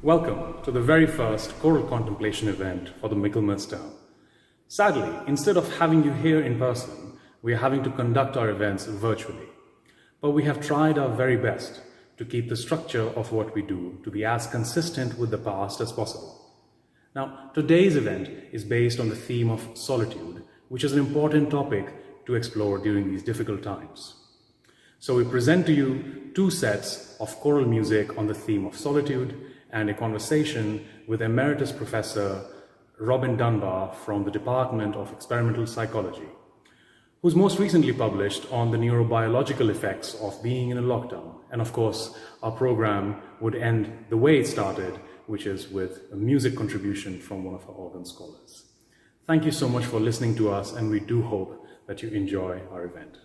Welcome to the very first Choral Contemplation event for the Michaelmas term. Sadly, instead of having you here in person, we are having to conduct our events virtually. But we have tried our very best to keep the structure of what we do to be as consistent with the past as possible. Now, today's event is based on the theme of solitude, which is an important topic to explore during these difficult times. So we present to you two sets of choral music on the theme of solitude and a conversation with Emeritus Professor Robin Dunbar from the Department of Experimental Psychology, who's most recently published on the neurobiological effects of being in a lockdown. And of course, our program would end the way it started, which is with a music contribution from one of our organ scholars. Thank you so much for listening to us, and we do hope that you enjoy our event.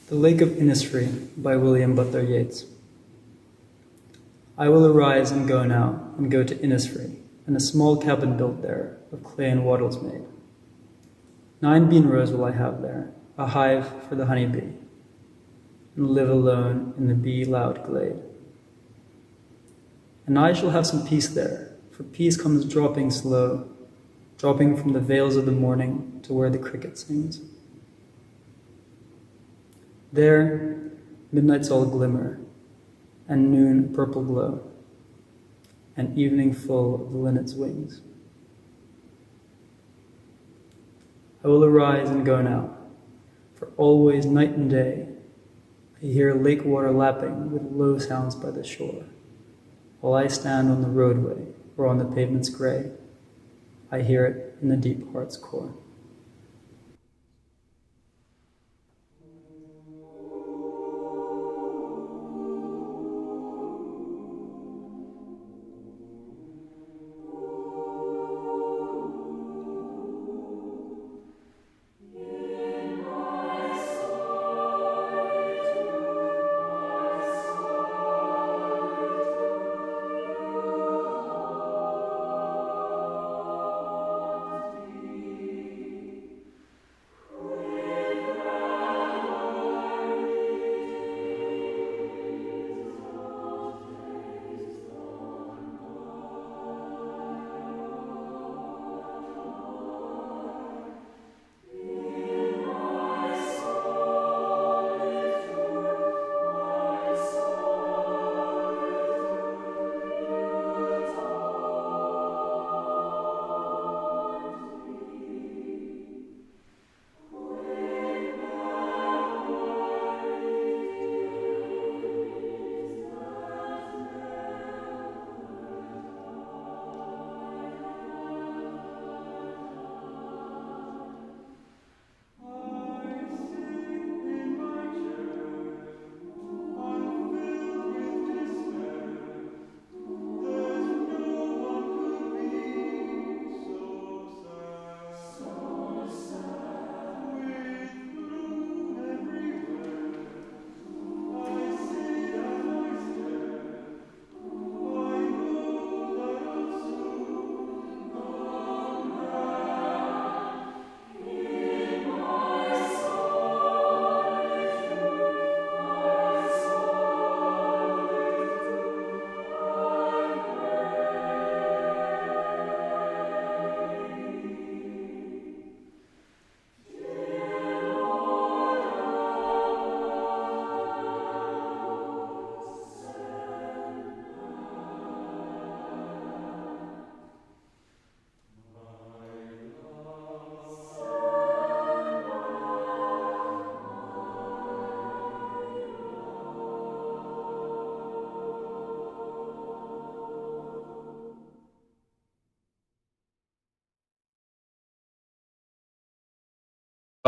The Lake of Innisfree by William Butler Yeats. I will arise and go now, and go to Innisfree, and a small cabin built there, of clay and wattles made. 9 bean rows will I have there, a hive for the honey bee, and live alone in the bee-loud glade. And I shall have some peace there, for peace comes dropping slow, dropping from the vales of the morning to where the cricket sings. There, midnight's all glimmer, and noon a purple glow, and evening full of the linnet's wings. I will arise and go now, for always night and day I hear lake water lapping with low sounds by the shore. While I stand on the roadway or on the pavement's gray, I hear it in the deep heart's core.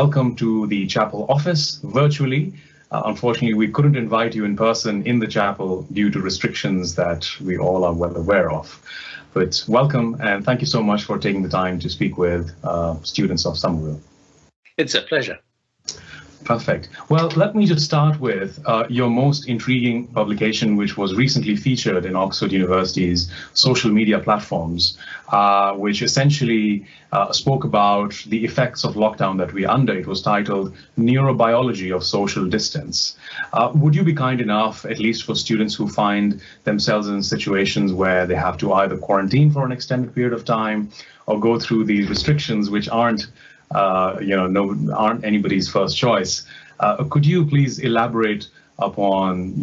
Welcome to the chapel office virtually. Unfortunately, we couldn't invite you in person in the chapel due to restrictions that we all are well aware of. But welcome, and thank you so much for taking the time to speak with students of Somerville. It's a pleasure. Perfect. Well, let me just start with your most intriguing publication, which was recently featured in Oxford University's social media platforms, which essentially spoke about the effects of lockdown that we're under. It was titled Neurobiology of Social Distance. Would you be kind enough, at least for students who find themselves in situations where they have to either quarantine for an extended period of time or go through these restrictions, which aren't anybody's first choice. Could you please elaborate upon,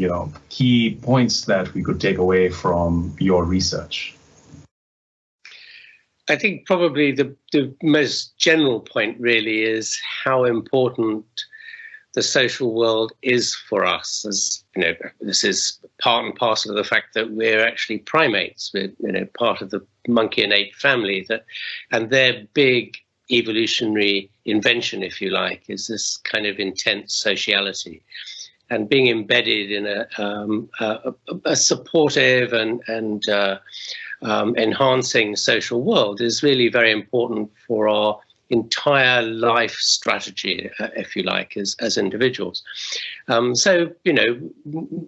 key points that we could take away from your research? I think probably the most general point really is how important the social world is for us. As this is part and parcel of the fact that we're actually primates. We're part of the monkey and ape family, and their big evolutionary invention, if you like, is this kind of intense sociality, and being embedded in a supportive and enhancing social world is really very important for our entire life strategy, if you like, as individuals. So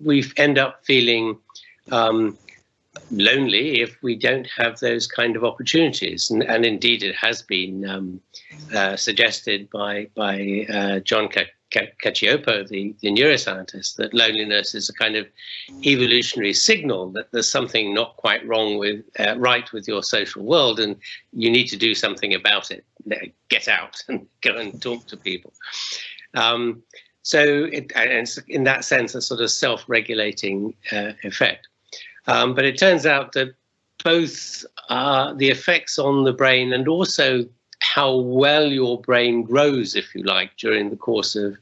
we end up feeling lonely if we don't have those kind of opportunities, and indeed it has been suggested by John Cacioppo, the neuroscientist, that loneliness is a kind of evolutionary signal that there's something not quite right with your social world, and you need to do something about it. Get out and go and talk to people. So it's in that sense a sort of self-regulating effect. But it turns out that both the effects on the brain and also how well your brain grows, if you like, during the course of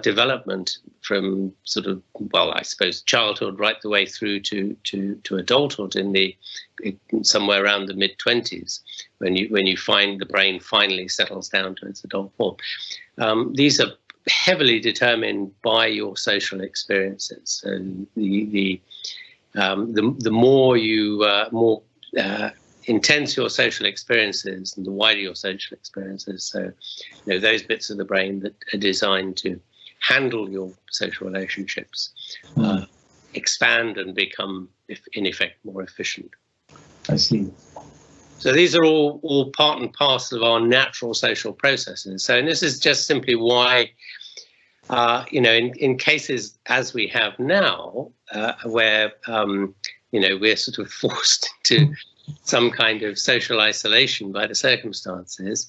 development from sort of, I suppose, childhood right the way through to adulthood somewhere around the mid-20s, when you find the brain finally settles down to its adult form. These are heavily determined by your social experiences. So the more intense your social experiences and the wider your social experiences, so those bits of the brain that are designed to handle your social relationships expand and become, in effect, more efficient. I see. So these are all part and parcel of our natural social processes. So, and this is just simply why in cases as we have now, where we're sort of forced into some kind of social isolation by the circumstances,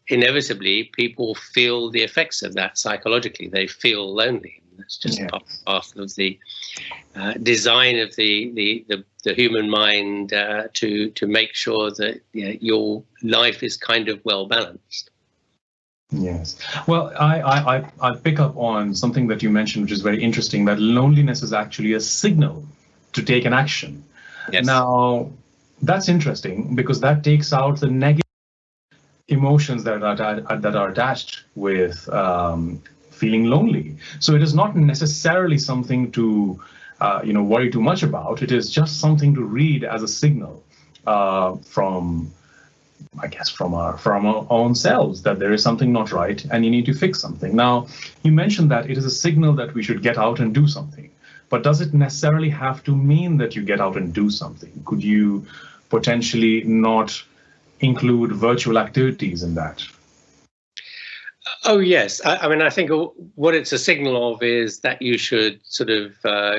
inevitably people feel the effects of that psychologically. They feel lonely. That's just part of the design of the human mind to make sure that your life is kind of well balanced. Yes. Well, I pick up on something that you mentioned, which is very interesting, that loneliness is actually a signal to take an action. Yes. Now, that's interesting because that takes out the negative emotions that are attached with feeling lonely. So it is not necessarily something to worry too much about. It is just something to read as a signal from our own selves, that there is something not right and you need to fix something. Now, you mentioned that it is a signal that we should get out and do something, but does it necessarily have to mean that you get out and do something? Could you potentially not include virtual activities in that? Oh, yes. I mean, I think what it's a signal of is that you should sort of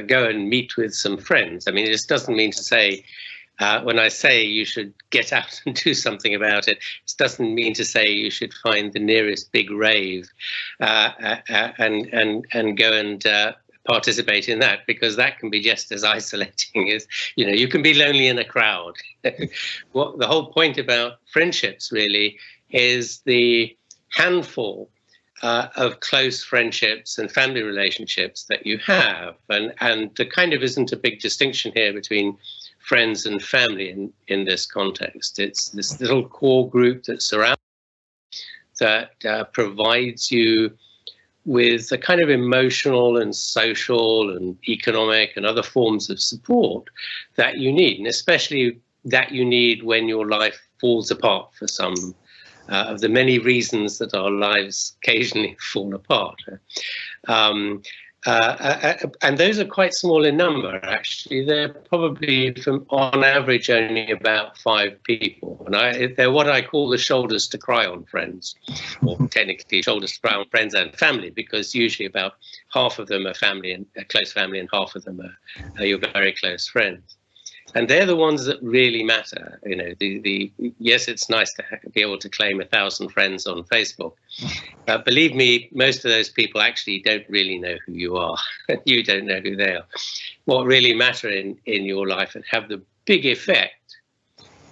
go and meet with some friends. I mean, this doesn't mean to say, when I say you should get out and do something about it, it doesn't mean to say you should find the nearest big rave and go and participate in that, because that can be just as isolating as, you can be lonely in a crowd. What the whole point about friendships really is the handful of close friendships and family relationships that you have. And there kind of isn't a big distinction here between friends and family in this context. It's this little core group that surrounds that provides you with the kind of emotional and social and economic and other forms of support that you need, and especially that you need when your life falls apart for some of the many reasons that our lives occasionally fall apart. And those are quite small in number, actually. They're probably, on average, only about 5 people. And they're what I call the shoulders to cry on friends, or technically shoulders to cry on friends and family, because usually about half of them are family and close family, and half of them are your very close friends. And they're the ones that really matter. You know, yes, it's nice to be able to claim 1,000 friends on Facebook. Believe me, most of those people actually don't really know who you are. You don't know who they are. What really matter in your life and have the big effect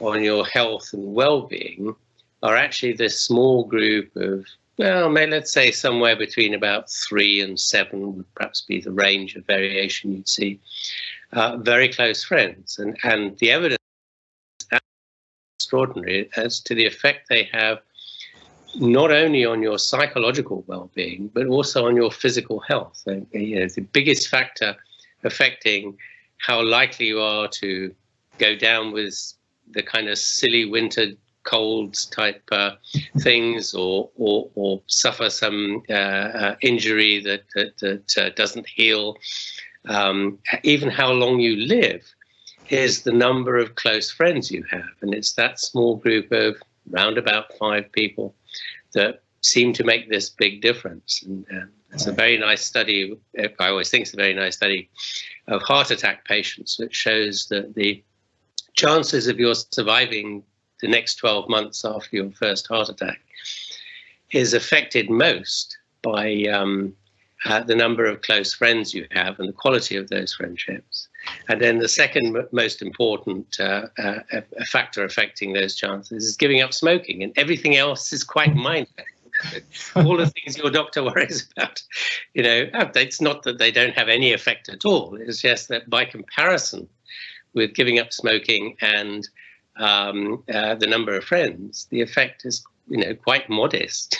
on your health and well-being are actually this small group of, well, let's say somewhere between about 3 and 7 would perhaps be the range of variation you'd see. Very close friends, and the evidence is extraordinary as to the effect they have not only on your psychological well-being but also on your physical health. And, you know, the biggest factor affecting how likely you are to go down with the kind of silly winter colds type things, or suffer some injury that doesn't heal. Even how long you live is the number of close friends you have. And it's that small group of round about 5 people that seem to make this big difference. And it's a very nice study, I always think it's a very nice study, of heart attack patients, which shows that the chances of your surviving the next 12 months after your first heart attack is affected most by the number of close friends you have and the quality of those friendships. And then the second most important factor affecting those chances is giving up smoking, and everything else is quite minor. All the things your doctor worries about, you know, it's not that they don't have any effect at all. It's just that by comparison with giving up smoking and the number of friends, the effect is, you know, quite modest.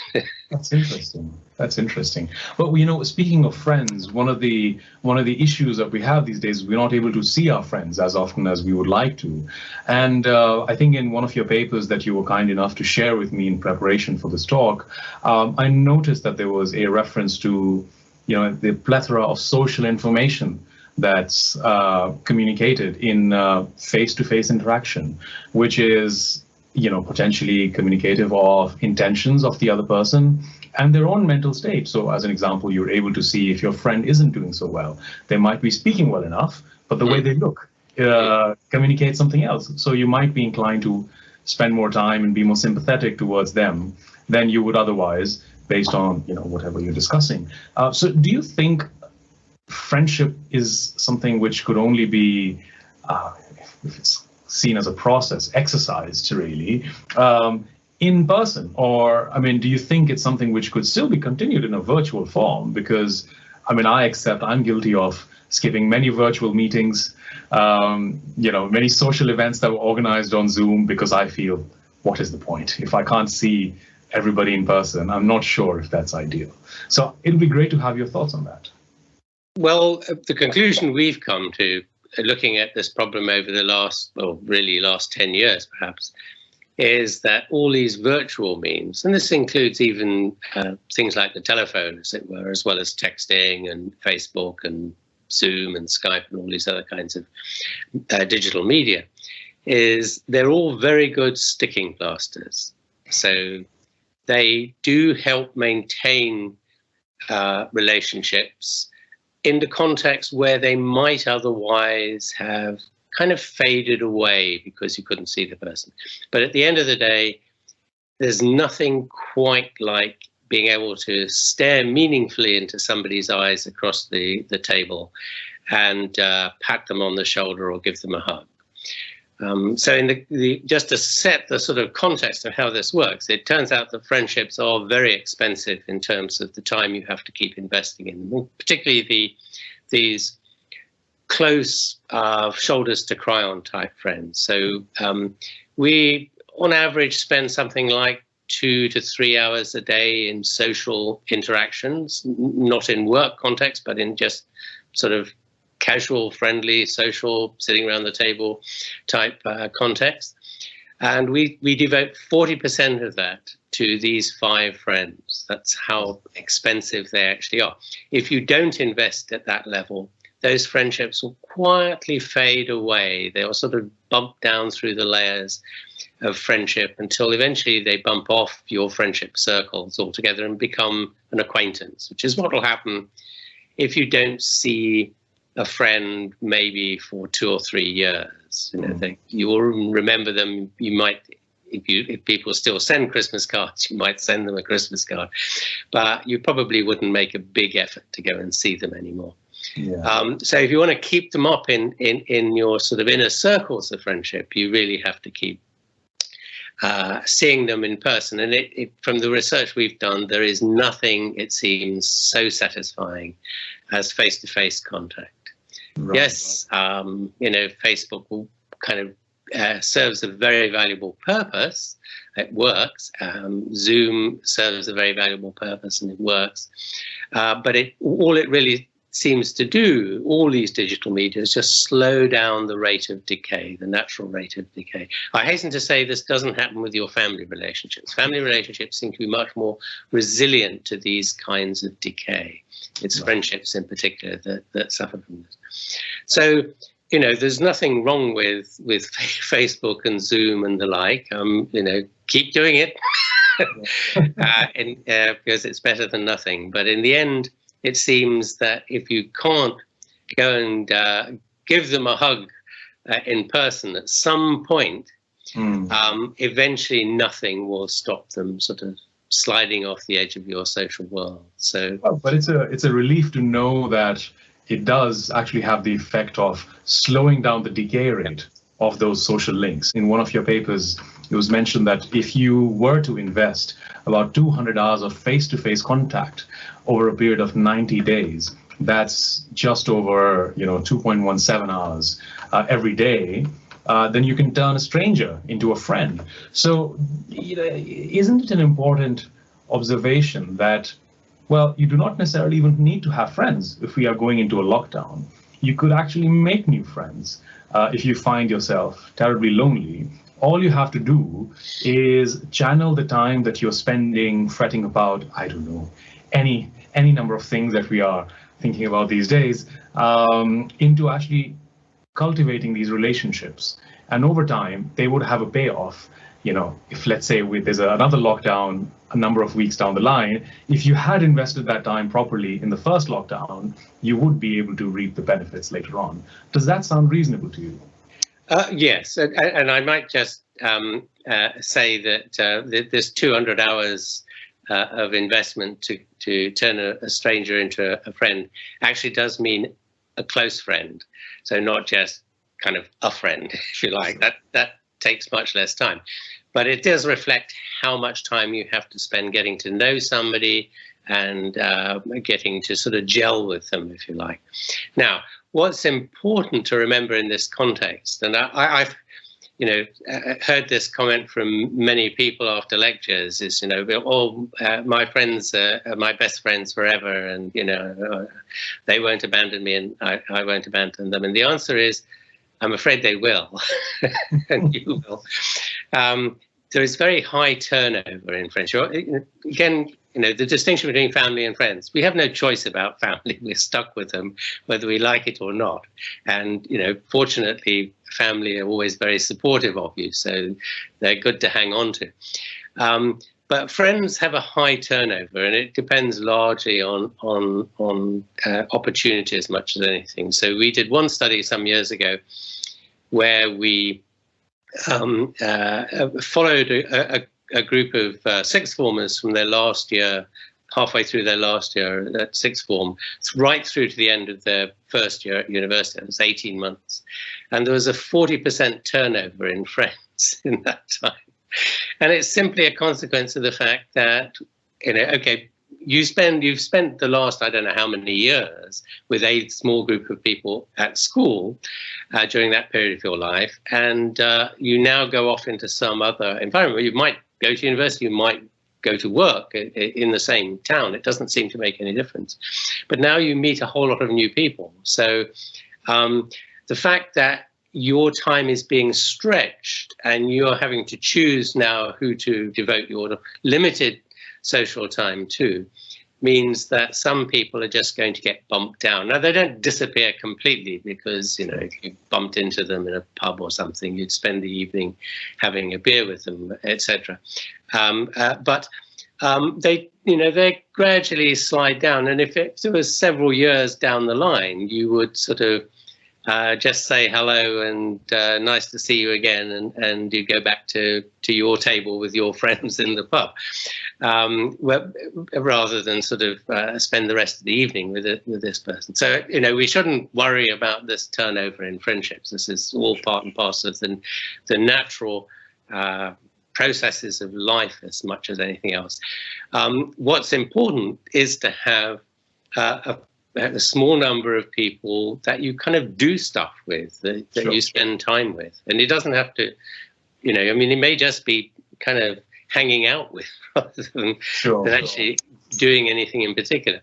That's interesting. That's interesting. Well, you know, speaking of friends, one of the issues that we have these days is we're not able to see our friends as often as we would like to. And I think in one of your papers that you were kind enough to share with me in preparation for this talk, I noticed that there was a reference to, you know, the plethora of social information that's communicated in face-to-face interaction, which is, you know, potentially communicative of intentions of the other person and their own mental state. So as an example, you're able to see if your friend isn't doing so well. They might be speaking well enough, but the way they look communicates something else. So you might be inclined to spend more time and be more sympathetic towards them than you would otherwise, based on, you know, whatever you're discussing. So do you think friendship is something which could only be, if it's seen as a process, exercised really, in person? Or, I mean, do you think it's something which could still be continued in a virtual form? Because, I mean, I'm guilty of skipping many virtual meetings, you know, many social events that were organized on Zoom, because I feel, what is the point? If I can't see everybody in person, I'm not sure if that's ideal. So it'll be great to have your thoughts on that. Well, the conclusion we've come to, looking at this problem over the last 10 years perhaps, is that all these virtual means, and this includes even things like the telephone, as it were, as well as texting and Facebook and Zoom and Skype and all these other kinds of digital media, is they're all very good sticking plasters. So they do help maintain relationships in the context where they might otherwise have kind of faded away because you couldn't see the person. But at the end of the day, there's nothing quite like being able to stare meaningfully into somebody's eyes across the table and pat them on the shoulder or give them a hug. So in just to set the sort of context of how this works, it turns out that friendships are very expensive in terms of the time you have to keep investing in them, particularly these close shoulders to cry on type friends. So we on average spend something like 2 to 3 hours a day in social interactions, not in work context, but in just sort of casual, friendly, social, sitting around the table type context. And we devote 40% of that to these 5 friends. That's how expensive they actually are. If you don't invest at that level, those friendships will quietly fade away. They'll sort of bump down through the layers of friendship until eventually they bump off your friendship circles altogether and become an acquaintance, which is what will happen if you don't see a friend maybe for 2 or 3 years. You know, you will remember them. You might, if people still send Christmas cards, you might send them a Christmas card, but you probably wouldn't make a big effort to go and see them anymore. Yeah. So if you want to keep them up in your sort of inner circles of friendship, you really have to keep seeing them in person. And from the research we've done, there is nothing, it seems, so satisfying as face-to-face contact. Right. Yes, you know, Facebook will kind of serves a very valuable purpose. It works. Zoom serves a very valuable purpose, and it works. But all it really seems to do, all these digital media, is just slow down the rate of decay, the natural rate of decay. I hasten to say this doesn't happen with your family relationships. Family relationships seem to be much more resilient to these kinds of decay. It's friendships in particular that suffer from this. So, you know, there's nothing wrong with Facebook and Zoom and the like. You know, keep doing it because it's better than nothing. But in the end, it seems that if you can't go and give them a hug in person at some point, eventually nothing will stop them sort of sliding off the edge of your social world. So, but it's a relief to know that it does actually have the effect of slowing down the decay rate of those social links. In one of your papers, it was mentioned that if you were to invest about 200 hours of face-to-face contact over a period of 90 days, that's just over 2.17 hours every day, then you can turn a stranger into a friend. So isn't it an important observation that, well, you do not necessarily even need to have friends if we are going into a lockdown. You could actually make new friends if you find yourself terribly lonely. All you have to do is channel the time that you're spending fretting about, I don't know, any number of things that we are thinking about these days, into actually cultivating these relationships. And over time, they would have a payoff. You know, if let's say there's another lockdown a number of weeks down the line, if you had invested that time properly in the first lockdown, you would be able to reap the benefits later on. Does that sound reasonable to you? Yes, and I might just say that this 200 hours of investment to turn a stranger into a friend actually does mean a close friend. So not just kind of a friend, if you like. That takes much less time. But it does reflect how much time you have to spend getting to know somebody and getting to sort of gel with them, if you like. Now, what's important to remember in this context, and I've heard this comment from many people after lectures, is, my friends are my best friends forever, and, they won't abandon me and I won't abandon them. And the answer is, I'm afraid they will, and you will. There is very high turnover in friendship. Again, the distinction between family and friends. We have no choice about family. We're stuck with them, whether we like it or not. And, fortunately, family are always very supportive of you, so they're good to hang on to. But friends have a high turnover, and it depends largely on opportunity as much as anything. So we did one study some years ago where we followed a group of sixth formers from their last year, halfway through their last year at sixth form, right through to the end of their first year at university. It was 18 months. And there was a 40% turnover in friends in that time. And it's simply a consequence of the fact that, you've spent the last, I don't know how many years with a small group of people at school during that period of your life. And you now go off into some other environment where you might go to university, you might go to work in the same town. It doesn't seem to make any difference. But now you meet a whole lot of new people. So the fact that your time is being stretched and you're having to choose now who to devote your limited social time to means that some people are just going to get bumped down. Now, they don't disappear completely because, you know, if you bumped into them in a pub or something, you'd spend the evening having a beer with them, etc. But they gradually slide down. And if it was several years down the line, you would sort of just say hello and nice to see you again, and you go back to your table with your friends in the pub, rather than sort of spend the rest of the evening with this person. So, you know, we shouldn't worry about this turnover in friendships. This is all part and parcel of the natural processes of life as much as anything else. What's important is to have a small number of people that you kind of do stuff with, that Sure. you spend time with. And it doesn't have to, you know, I mean, it may just be kind of hanging out with rather than actually doing anything in particular.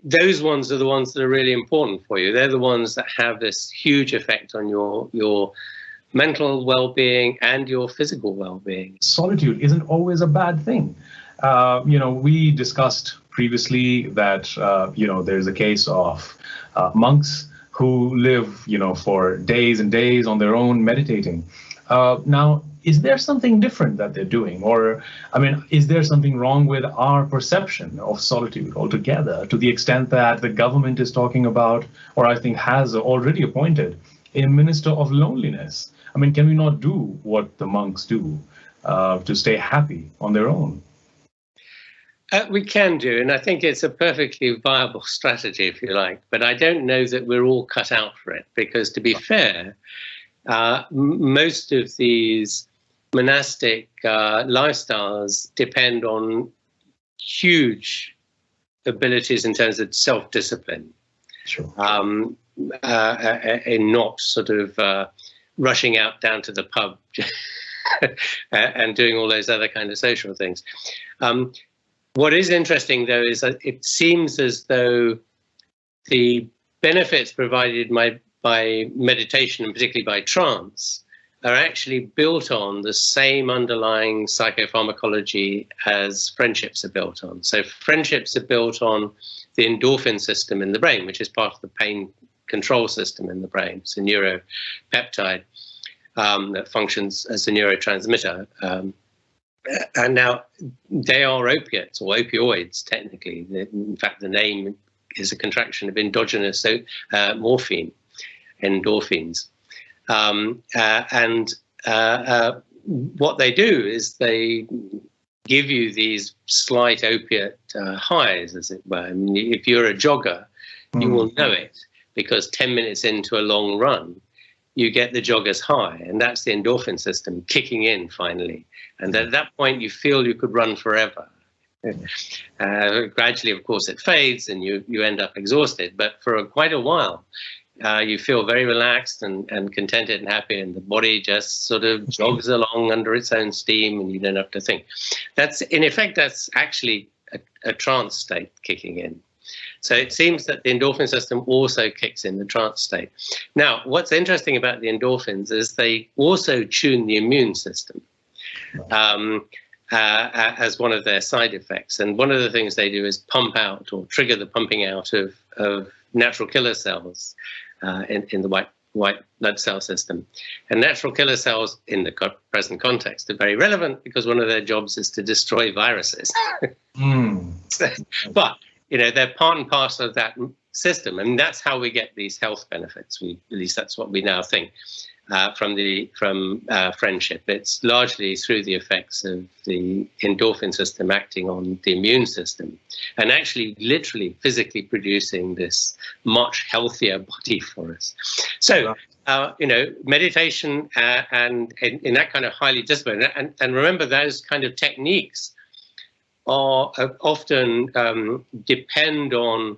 Those ones are the ones that are really important for you. They're the ones that have this huge effect on your mental well-being and your physical well-being. Solitude isn't always a bad thing. We discussed previously that, there's a case of monks who live, for days and days on their own meditating. Now, is there something different that they're doing? Or, is there something wrong with our perception of solitude altogether, to the extent that the government is talking about, or I think has already appointed, a minister of loneliness? Can we not do what the monks do to stay happy on their own? We can do, and I think it's a perfectly viable strategy, if you like. But I don't know that we're all cut out for it, because to be fair, most of these monastic lifestyles depend on huge abilities in terms of self-discipline. Sure. In not sort of rushing out down to the pub and doing all those other kind of social things. What is interesting, though, is that it seems as though the benefits provided by meditation, and particularly by trance, are actually built on the same underlying psychopharmacology as friendships are built on. So friendships are built on the endorphin system in the brain, which is part of the pain control system in the brain. It's a neuropeptide that functions as a neurotransmitter. And now they are opiates or opioids, technically. In fact, the name is a contraction of endogenous morphine, endorphins. What they do is they give you these slight opiate highs, as it were. If you're a jogger, you will know it, because 10 minutes into a long run, you get the jogger's high, and that's the endorphin system kicking in finally. And at that point, you feel you could run forever. Gradually, of course, it fades, and you end up exhausted. But for quite a while, you feel very relaxed and contented and happy, and the body just sort of jogs along under its own steam, and you don't have to think. In effect, that's actually a trance state kicking in. So it seems that the endorphin system also kicks in the trance state. Now, what's interesting about the endorphins is they also tune the immune system as one of their side effects. And one of the things they do is pump out, or trigger the pumping out of natural killer cells in the white blood cell system. And natural killer cells in the present context are very relevant, because one of their jobs is to destroy viruses. But they're part and parcel of that system, and that's how we get these health benefits. At least that's what we now think from friendship. It's largely through the effects of the endorphin system acting on the immune system, and actually, literally, physically producing this much healthier body for us. So, meditation and in that kind of highly disciplined, and remember, those kind of techniques are often depend on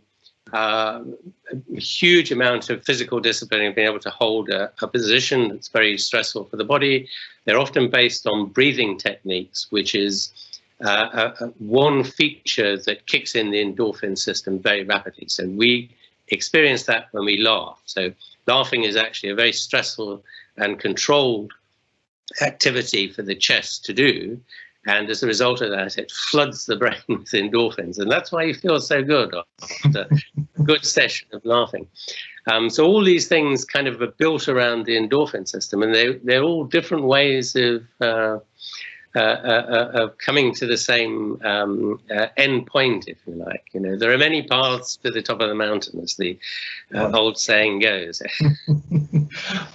a huge amount of physical discipline and being able to hold a position that's very stressful for the body. They're often based on breathing techniques, which is one feature that kicks in the endorphin system very rapidly. So we experience that when we laugh. So laughing is actually a very stressful and controlled activity for the chest to do. And as a result of that, it floods the brain with endorphins. And that's why you feel so good after a good session of laughing. So all these things kind of are built around the endorphin system, and they're all different ways of coming to the same end point, if you like. You know, there are many paths to the top of the mountain, as the old saying goes.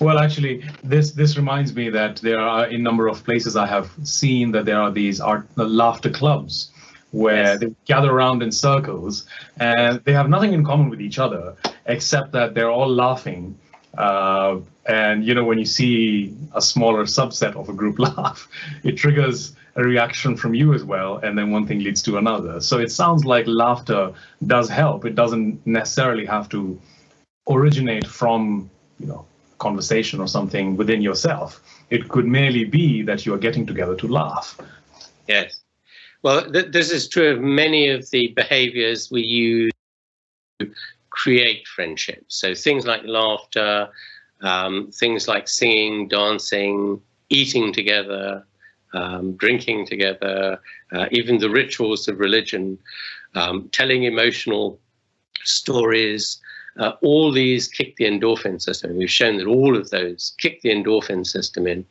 Well, actually, this reminds me that there are a number of places I have seen that there are these laughter clubs where Yes. they gather around in circles, and they have nothing in common with each other except that they're all laughing. And you know, when you see a smaller subset of a group laugh, it triggers a reaction from you as well, and then one thing leads to another. So it sounds like laughter does help. It doesn't necessarily have to originate from, you know, conversation or something within yourself. It could merely be that you are getting together to laugh. Yes. Well, this is true of many of the behaviors we use to create friendships. So things like laughter, things like singing, dancing, eating together, drinking together, even the rituals of religion, telling emotional stories, all these kick the endorphin system. We've shown that all of those kick the endorphin system in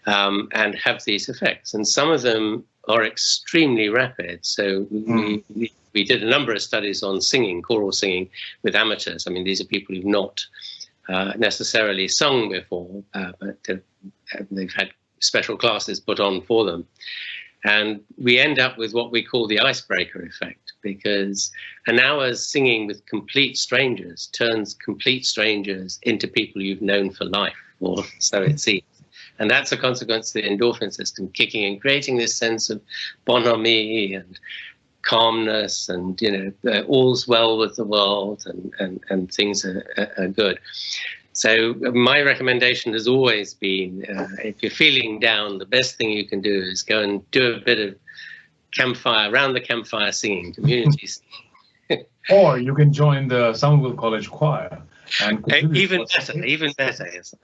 and have these effects. And some of them are extremely rapid. So we did a number of studies on singing, choral singing with amateurs. I mean, these are people who've not necessarily sung before, but they've had special classes put on for them. And we end up with what we call the icebreaker effect, because an hour's singing with complete strangers turns complete strangers into people you've known for life, or so it seems. And that's a consequence of the endorphin system kicking in, creating this sense of bonhomie and calmness, and, you know, all's well with the world, and things are good. So my recommendation has always been, if you're feeling down, the best thing you can do is go and do a bit of campfire, around the campfire singing, community singing. Or you can join the Somerville College choir. And Even better, yes.